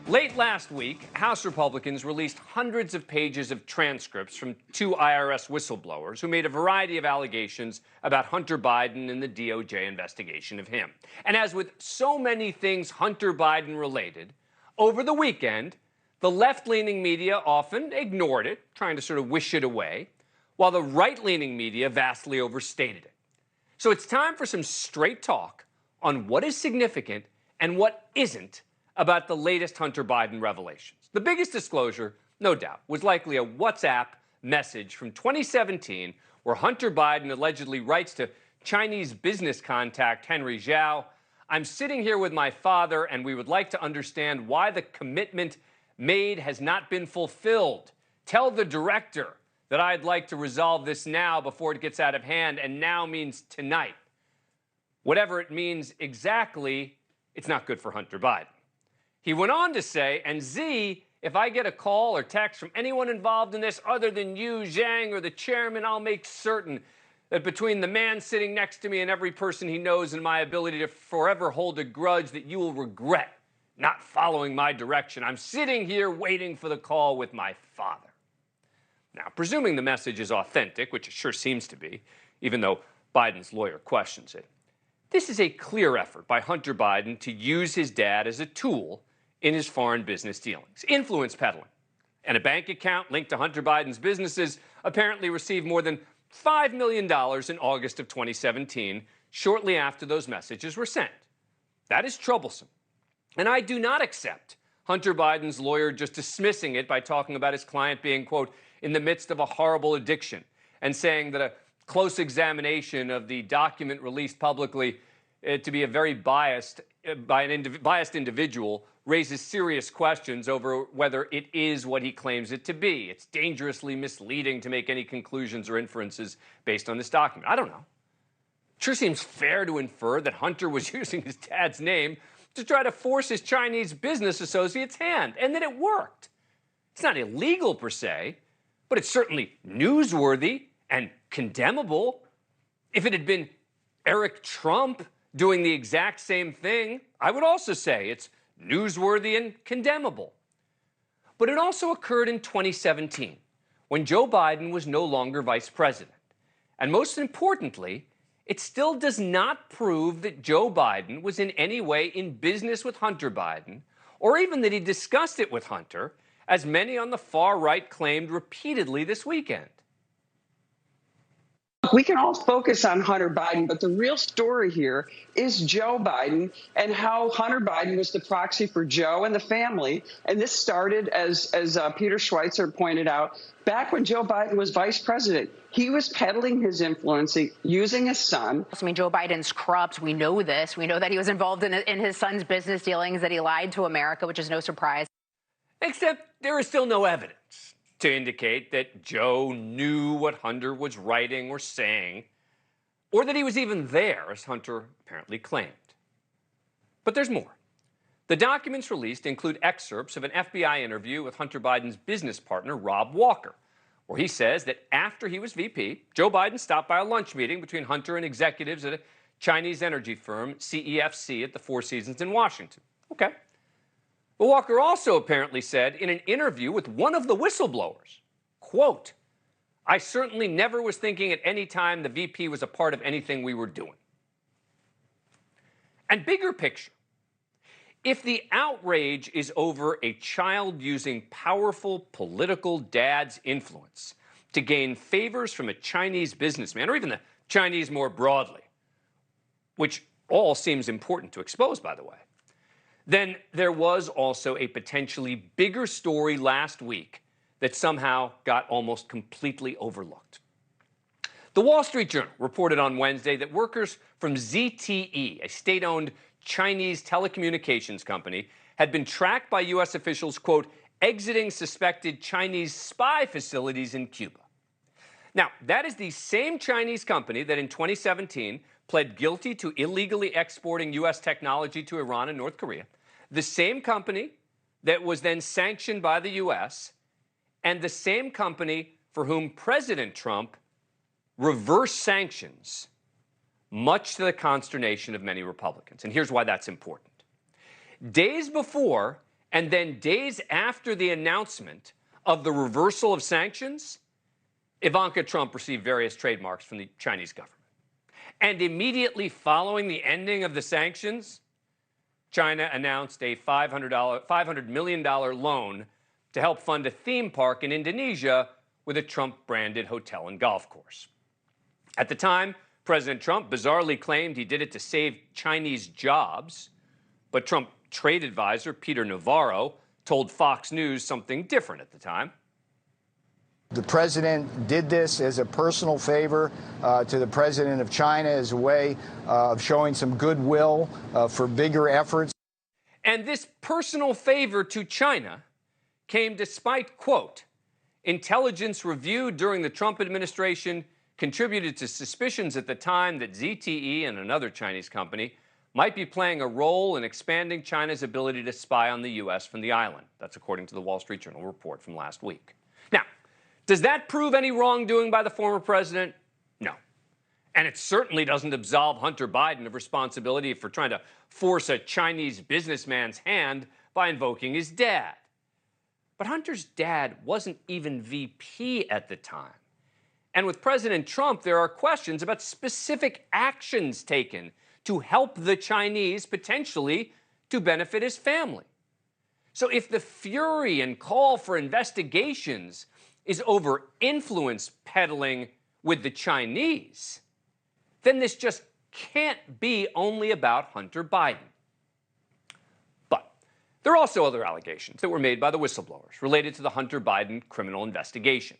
Late last week, House Republicans released hundreds of pages of transcripts from two IRS whistleblowers who made a variety of allegations about Hunter Biden and the DOJ investigation of him. And as with so many things Hunter Biden related, over the weekend, the left-leaning media often ignored it, trying to sort of wish it away, while the right-leaning media vastly overstated it. So it's time for some straight talk on what is significant and what isn't about the latest Hunter Biden revelations. The biggest disclosure, no doubt, was likely a WhatsApp message from 2017 where Hunter Biden allegedly writes to Chinese business contact Henry Zhao, "I'm sitting here with my father and we would like to understand why the commitment made has not been fulfilled. Tell the director that I'd like to resolve this now before it gets out of hand, and now means tonight." Whatever it means exactly, it's not good for Hunter Biden. He went on to say, and Z, if I get a call or text from anyone involved in this other than you, Zhang, or the chairman, I'll make certain that between the man sitting next to me and every person he knows and my ability to forever hold a grudge that you will regret not following my direction. I'm sitting here waiting for the call with my father. Now, presuming the message is authentic, which it sure seems to be, even though Biden's lawyer questions it, this is a clear effort by Hunter Biden to use his dad as a tool in his foreign business dealings. Influence peddling. And a bank account linked to Hunter Biden's businesses apparently received more than $5 million in August of 2017, shortly after those messages were sent. That is troublesome. And I do not accept Hunter Biden's lawyer just dismissing it by talking about his client being, quote, in the midst of a horrible addiction, and saying that a close examination of the document released publicly to be a very biased individual raises serious questions over whether it is what he claims it to be. It's dangerously misleading to make any conclusions or inferences based on this document. I don't know. It sure seems fair to infer that Hunter was using his dad's name to try to force his Chinese business associate's hand, and that it worked. It's not illegal per se, but it's certainly newsworthy and condemnable. If it had been Eric Trump doing the exact same thing, I would also say it's newsworthy and condemnable. But it also occurred in 2017, when Joe Biden was no longer vice president. And most importantly, it still does not prove that Joe Biden was in any way in business with Hunter Biden, or even that he discussed it with Hunter, as many on the far right claimed repeatedly this weekend. We can all focus on Hunter Biden, but the real story here is Joe Biden and how Hunter Biden was the proxy for Joe and the family. And this started, as Peter Schweitzer pointed out, back when Joe Biden was vice president. He was peddling his influence using his son. I mean, Joe Biden's corrupt. We know this. We know that he was involved in his son's business dealings, that he lied to America, which is no surprise. Except there is still no evidence to indicate that Joe knew what Hunter was writing or saying, or that he was even there, as Hunter apparently claimed. But there's more. The documents released include excerpts of an FBI interview with Hunter Biden's business partner, Rob Walker, where he says that after he was VP, Joe Biden stopped by a lunch meeting between Hunter and executives at a Chinese energy firm, CEFC, at the Four Seasons in Washington. Okay. But Walker also apparently said in an interview with one of the whistleblowers, quote, "I certainly never was thinking at any time the VP was a part of anything we were doing." And bigger picture, if the outrage is over a child using powerful political dad's influence to gain favors from a Chinese businessman, or even the Chinese more broadly, which all seems important to expose, by the way, then there was also a potentially bigger story last week that somehow got almost completely overlooked. The Wall Street Journal reported on Wednesday that workers from ZTE, a state-owned Chinese telecommunications company, had been tracked by U.S. officials, quote, exiting suspected Chinese spy facilities in Cuba. Now, that is the same Chinese company that in 2017 pled guilty to illegally exporting U.S. technology to Iran and North Korea, the same company that was then sanctioned by the U.S., and the same company for whom President Trump reversed sanctions, much to the consternation of many Republicans. And here's why that's important. Days before And then days after the announcement of the reversal of sanctions, Ivanka Trump received various trademarks from the Chinese government. And immediately following the ending of the sanctions, China announced a $500 million loan to help fund a theme park in Indonesia with a Trump-branded hotel and golf course. At the time, President Trump bizarrely claimed he did it to save Chinese jobs, but Trump trade advisor Peter Navarro told Fox News something different at the time. The president did this as a personal favor to the president of China as a way of showing some goodwill for bigger efforts. And this personal favor to China came despite, quote, intelligence reviewed during the Trump administration contributed to suspicions at the time that ZTE and another Chinese company might be playing a role in expanding China's ability to spy on the U.S. from the island. That's according to the Wall Street Journal report from last week. Now, does that prove any wrongdoing by the former president? No. And it certainly doesn't absolve Hunter Biden of responsibility for trying to force a Chinese businessman's hand by invoking his dad. But Hunter's dad wasn't even VP at the time. And with President Trump, there are questions about specific actions taken to help the Chinese potentially to benefit his family. So if the fury and call for investigations is over influence peddling with the Chinese, then this just can't be only about Hunter Biden. But there are also other allegations that were made by the whistleblowers related to the Hunter Biden criminal investigation.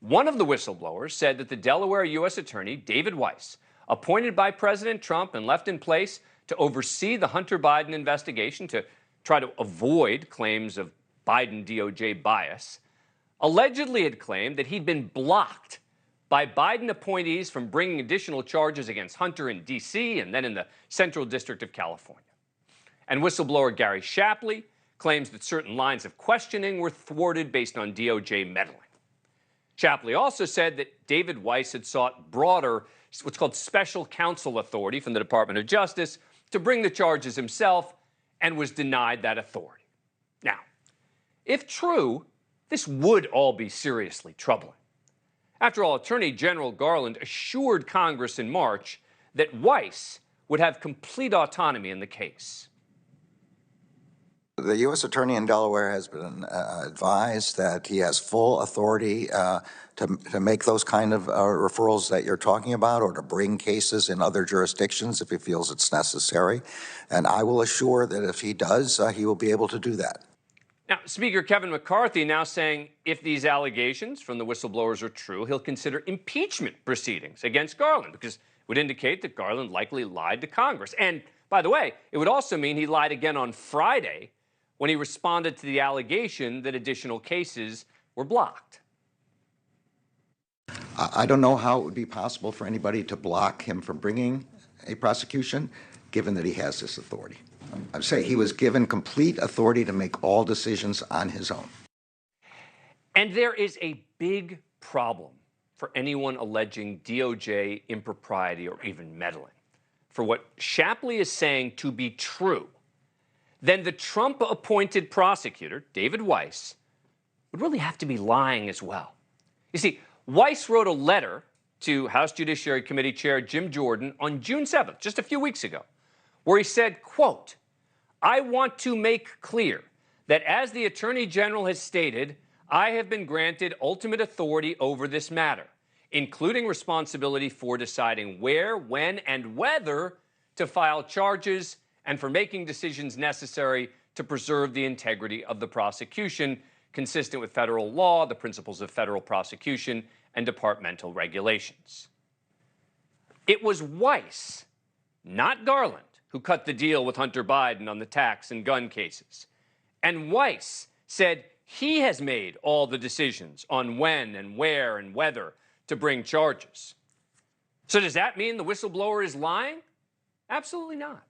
One of the whistleblowers said that the Delaware U.S. Attorney, David Weiss, appointed by President Trump and left in place to oversee the Hunter Biden investigation to try to avoid claims of Biden DOJ bias, allegedly had claimed that he'd been blocked by Biden appointees from bringing additional charges against Hunter in D.C. and then in the Central District of California. And whistleblower Gary Shapley claims that certain lines of questioning were thwarted based on DOJ meddling. Shapley also said that David Weiss had sought broader, what's called special counsel authority from the Department of Justice to bring the charges himself and was denied that authority. Now, if true, this would all be seriously troubling. After all, Attorney General Garland assured Congress in March that Weiss would have complete autonomy in the case. The U.S. Attorney in Delaware has been advised that he has full authority to make those kind of referrals that you're talking about, or to bring cases in other jurisdictions if he feels it's necessary. And I will assure that if he does, he will be able to do that. Now, Speaker Kevin McCarthy now saying if these allegations from the whistleblowers are true, he'll consider impeachment proceedings against Garland, because it would indicate that Garland likely lied to Congress. And, by the way, it would also mean he lied again on Friday when he responded to the allegation that additional cases were blocked. I don't know how it would be possible for anybody to block him from bringing a prosecution, given that he has this authority. I'm saying he was given complete authority to make all decisions on his own. And there is a big problem for anyone alleging DOJ impropriety or even meddling. For what Shapley is saying to be true, then the Trump-appointed prosecutor, David Weiss, would really have to be lying as well. You see, Weiss wrote a letter to House Judiciary Committee Chair Jim Jordan on June 7th, just a few weeks ago, where he said, quote, I want to make clear that as the Attorney General has stated, I have been granted ultimate authority over this matter, including responsibility for deciding where, when, and whether to file charges and for making decisions necessary to preserve the integrity of the prosecution, consistent with federal law, the principles of federal prosecution, and departmental regulations. It was Weiss, not Garland, who cut the deal with Hunter Biden on the tax and gun cases. And Weiss said he has made all the decisions on when and where and whether to bring charges. So does that mean the whistleblower is lying? Absolutely not.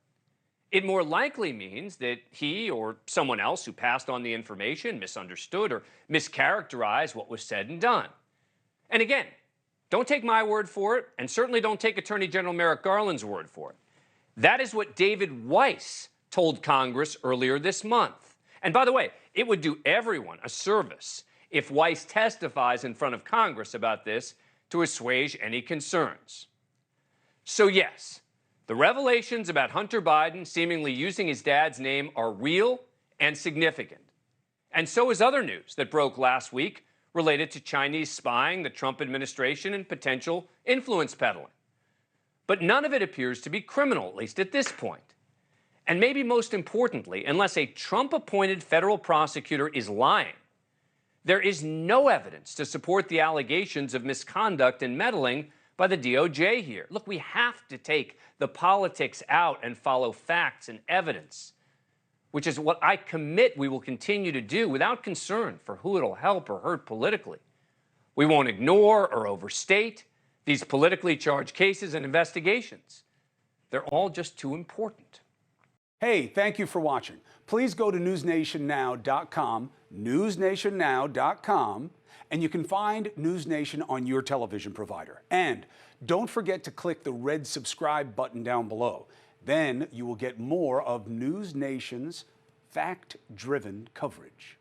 It more likely means that he or someone else who passed on the information misunderstood or mischaracterized what was said and done. And again, don't take my word for it, and certainly don't take Attorney General Merrick Garland's word for it. That is what David Weiss told Congress earlier this month. And by the way, it would do everyone a service if Weiss testifies in front of Congress about this to assuage any concerns. So yes, the revelations about Hunter Biden seemingly using his dad's name are real and significant. And so is other news that broke last week related to Chinese spying, the Trump administration, and potential influence peddling. But none of it appears to be criminal, at least at this point. And maybe most importantly, unless a Trump-appointed federal prosecutor is lying, there is no evidence to support the allegations of misconduct and meddling by the DOJ here. Look, we have to take the politics out and follow facts and evidence, which is what I commit we will continue to do without concern for who it'll help or hurt politically. We won't ignore or overstate these politically charged cases and investigations. They're all just too important. Hey, thank you for watching. Please go to newsnationnow.com, newsnationnow.com, and you can find NewsNation on your television provider. And don't forget to click the red subscribe button down below. Then you will get more of NewsNation's fact-driven coverage.